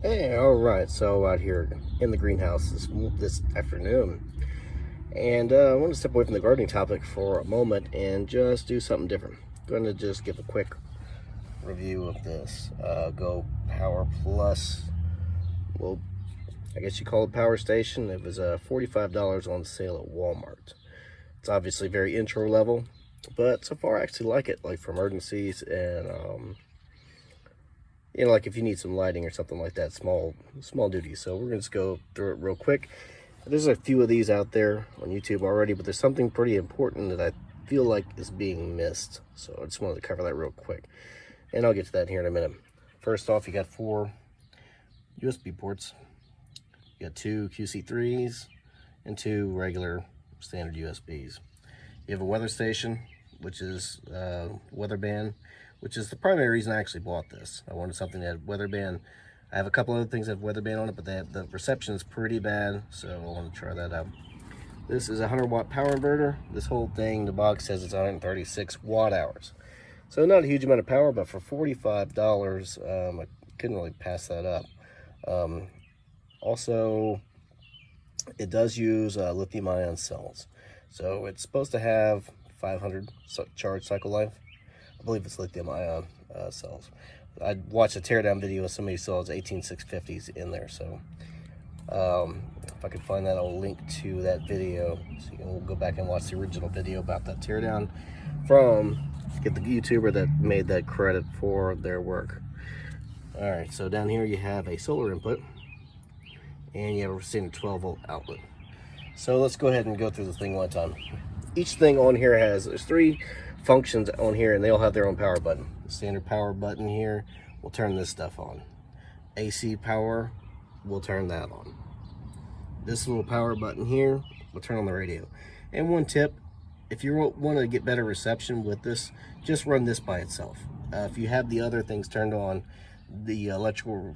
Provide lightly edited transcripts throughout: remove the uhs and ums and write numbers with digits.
Hey, all right. So out here in the greenhouse this afternoon, and I want to step away from the gardening topic for a moment and just do something different. Going to just give a quick review of this Go Power Plus. Well, I guess you call it Power Station. It was $45 on sale at Walmart. It's obviously very intro level, but so far I actually like it, like for emergencies and like if you need some lighting or something like that, small duty. So we're gonna just go through it real quick. There's a few of these out there on YouTube already, but there's something pretty important that I feel like is being missed. So I just wanted to cover that real quick, and I'll get to that here in a minute. First off, you got 4 USB ports. You got 2 QC3s and 2 regular standard USBs. You have a weather station, which is weather band, which is the primary reason I actually bought this. I wanted something that had weather band. I have a couple other things that have weather band on it, but the reception is pretty bad, so I want to try that out. This is a 100-watt power inverter. This whole thing, the box says it's 136 watt hours. So not a huge amount of power, but for $45, I couldn't really pass that up. Also, it does use lithium-ion cells. So it's supposed to have 500 charge cycle life. I believe it's lithium-ion cells. I watched a teardown video of somebody saw his 18650s in there. So if I could find that, I'll link to that video. So you can go back and watch the original video about that teardown get the YouTuber that made that credit for their work. All right, so down here you have a solar input, and you have a standard 12-volt outlet. So let's go ahead and go through this thing one time. Each thing on here there's 3 functions on here, and they all have their own power button. The standard power button here will turn this stuff on. AC power will turn that on. This little power button here will turn on the radio. And one tip, if you want to get better reception with this, just run this by itself. If you have the other things turned on, the electrical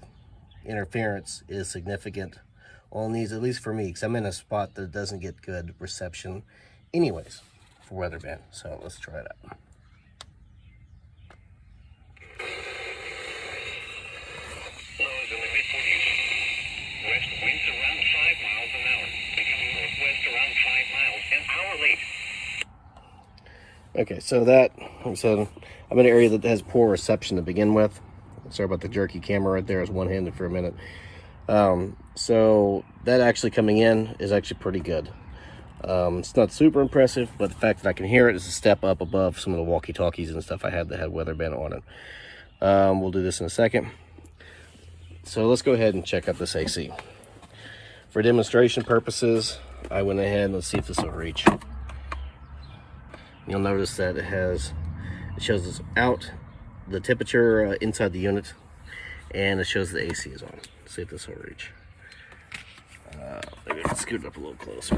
interference is significant on these, at least for me, because I'm in a spot that doesn't get good reception anyways for weather band. So let's try it out. Lows in the mid-40s. West winds around 5 miles an hour. Becoming northwest around 5 miles an hour late. Okay, so that, like I said, I'm in an area that has poor reception to begin with. Sorry about the jerky camera right there. I was one-handed for a minute. So that actually coming in is actually pretty good. It's not super impressive, but the fact that I can hear it is a step up above some of the walkie-talkies and stuff I had that had weather band on it. We'll do this in a second. So let's go ahead and check out this AC. For demonstration purposes, I went ahead and let's see if this will reach. You'll notice that it shows us out the temperature inside the unit, and it shows the AC is on. Let's see if this will reach. Maybe I can scoot it up a little closer.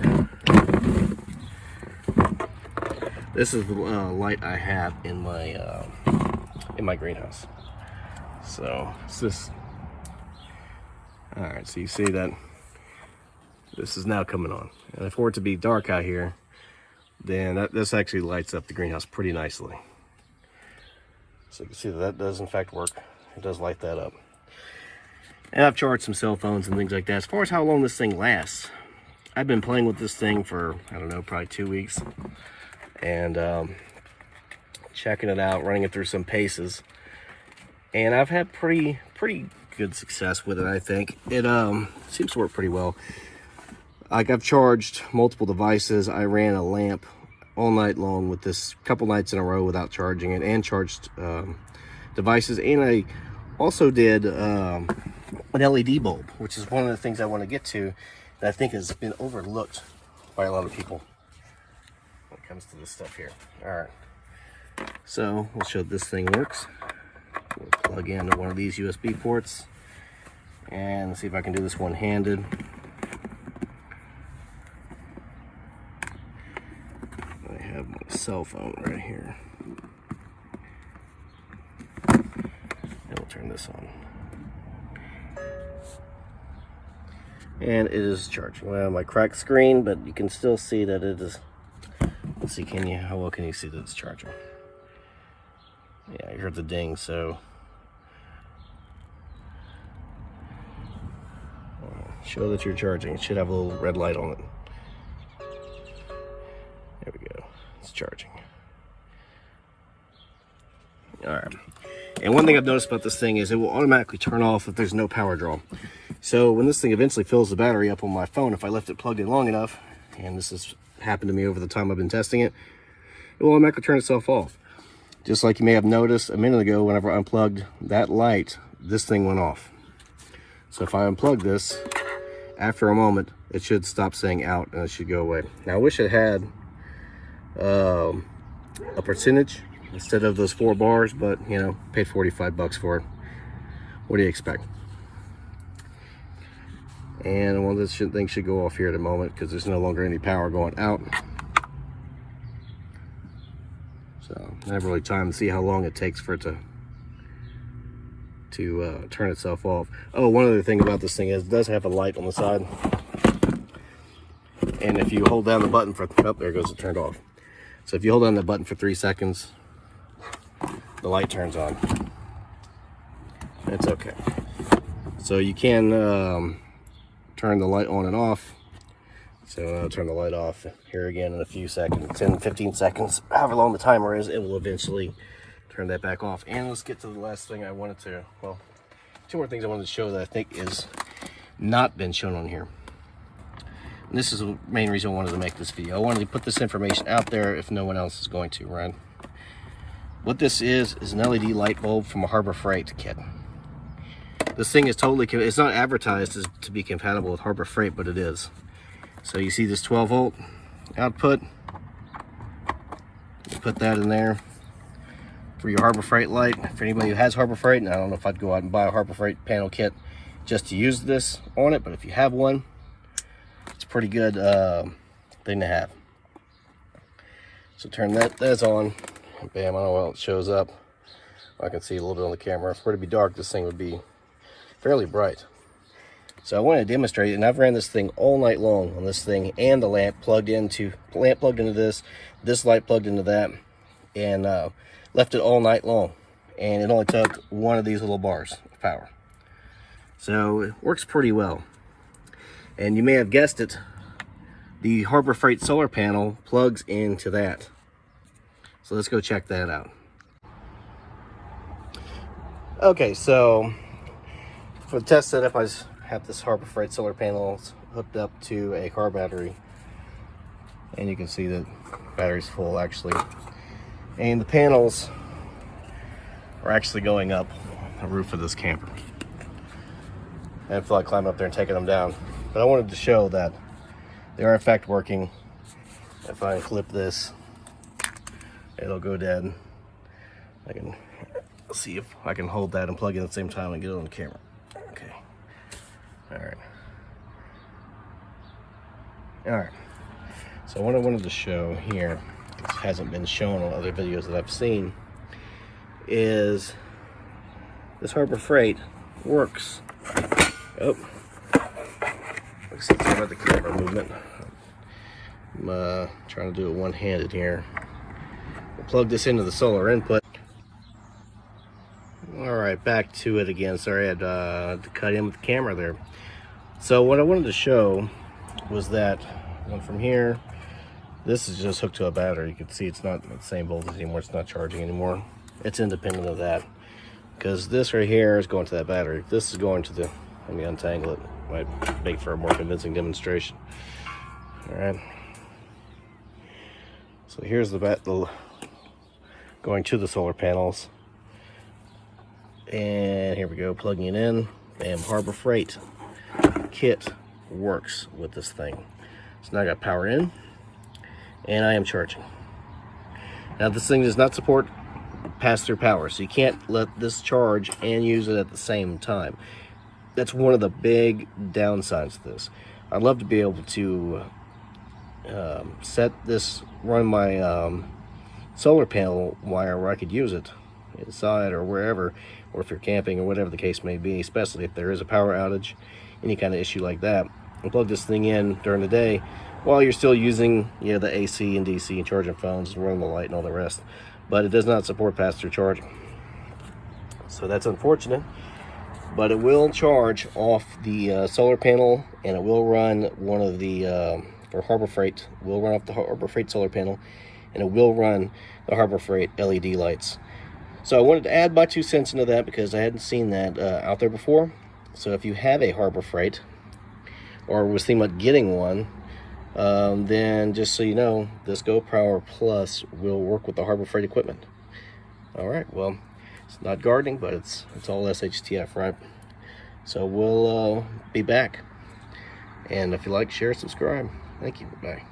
This is the light I have in my greenhouse. So it's this. All right, so you see that this is now coming on, and for it to be dark out here, then this actually lights up the greenhouse pretty nicely. So you can see that does in fact work. It does light that up. And I've charged some cell phones and things like that. As far as how long this thing lasts, I've been playing with this thing for, I don't know, probably 2 weeks. And checking it out, running it through some paces. And I've had pretty good success with it, I think. It seems to work pretty well. Like, I've charged multiple devices. I ran a lamp all night long with this, couple nights in a row without charging it, and charged devices. And I also did an LED bulb, which is one of the things I want to get to that I think has been overlooked by a lot of people when it comes to this stuff here. All right, so we'll show this thing works. We'll plug into one of these USB ports and see if I can do this one-handed. I have my cell phone right here, and we'll turn this on. And it is charging. Well, my cracked screen, but you can still see that it is. Let's see, how well can you see that it's charging? Yeah, you heard the ding, so show that you're charging. It should have a little red light on it. There we go. It's charging. Alright. And one thing I've noticed about this thing is it will automatically turn off if there's no power draw. So when this thing eventually fills the battery up on my phone, if I left it plugged in long enough, and this has happened to me over the time I've been testing it, it will automatically turn itself off. Just like you may have noticed a minute ago, whenever I unplugged that light, this thing went off. So if I unplug this, after a moment, it should stop saying out and it should go away. Now I wish it had a percentage instead of those 4 bars, but you know, paid 45 bucks for it. What do you expect? And well, this thing should go off here at a moment because there's no longer any power going out. So I have really time to see how long it takes for it to turn itself off. Oh, one other thing about this thing is it does have a light on the side. And if you hold down the button for, oh, there it goes, it turned off. So if you hold down the button for 3 seconds, the light turns on. It's okay. So you can turn the light on and off. So I'll turn the light off here again in a few seconds, 10, 15 seconds, however long the timer is, it will eventually turn that back off. And let's get to the last thing I wanted to, well, 2 more things I wanted to show that I think is not been shown on here. And this is the main reason I wanted to make this video. I wanted to put this information out there if no one else is going to, right? What this is an LED light bulb from a Harbor Freight kit. This thing is totally, it's not advertised as to be compatible with Harbor Freight, but it is. So you see this 12 volt output, you put that in there for your Harbor Freight light. For anybody who has Harbor Freight, and I don't know if I'd go out and buy a Harbor Freight panel kit just to use this on it, but if you have one, it's a pretty good thing to have. So turn that's on, bam, I don't know how it shows up. I can see a little bit on the camera. If it were to be dark, this thing would be fairly bright. So I want to demonstrate it, and I've ran this thing all night long on this thing, and the lamp plugged into this light plugged into that, and left it all night long. And it only took one of these little bars of power. So it works pretty well. And you may have guessed it, the Harbor Freight solar panel plugs into that. So let's go check that out. Okay, so for the test setup, I have this Harbor Freight solar panels hooked up to a car battery, and you can see that battery's full actually, and the panels are actually going up the roof of this camper. I didn't feel like climbing up there and taking them down, but I wanted to show that they are in fact working. If I flip this, it'll go dead. I can see if I can hold that and plug in at the same time and get it on the camera. Okay. Alright. So what I wanted to show here, this hasn't been shown on other videos that I've seen, is this Harbor Freight works. Oh. Let's see about the camera movement. I'm trying to do it one-handed here. We'll plug this into the solar input. Alright, back to it again. Sorry, I had to cut in with the camera there. So what I wanted to show was that one from here, this is just hooked to a battery. You can see it's not the same voltage anymore. It's not charging anymore. It's independent of that. Because this right here is going to that battery. This is going to the, let me untangle it. Might make for a more convincing demonstration. Alright. So here's the going to the solar panels. And here we go, plugging it in. Bam, Harbor Freight kit works with this thing. So now I got power in, and I am charging. Now this thing does not support pass-through power, so you can't let this charge and use it at the same time. That's one of the big downsides of this. I'd love to be able to run my solar panel wire where I could use it inside or wherever, or if you're camping or whatever the case may be, especially if there is a power outage, any kind of issue like that, and plug this thing in during the day while you're still using, you know, the AC and DC and charging phones and running the light and all the rest. But it does not support pass-through charging, so that's unfortunate. but it will charge off the solar panel, and it will run one of the for Harbor Freight. Will run off the Harbor Freight solar panel, and it will run the Harbor Freight LED lights. So I wanted to add my 2 cents into that because I hadn't seen that out there before. So if you have a Harbor Freight or was thinking about getting one, then just so you know, this GoPower Plus will work with the Harbor Freight equipment. All right, well, it's not gardening, but it's all SHTF, right? So we'll be back. And if you like, share, subscribe. Thank you. Bye.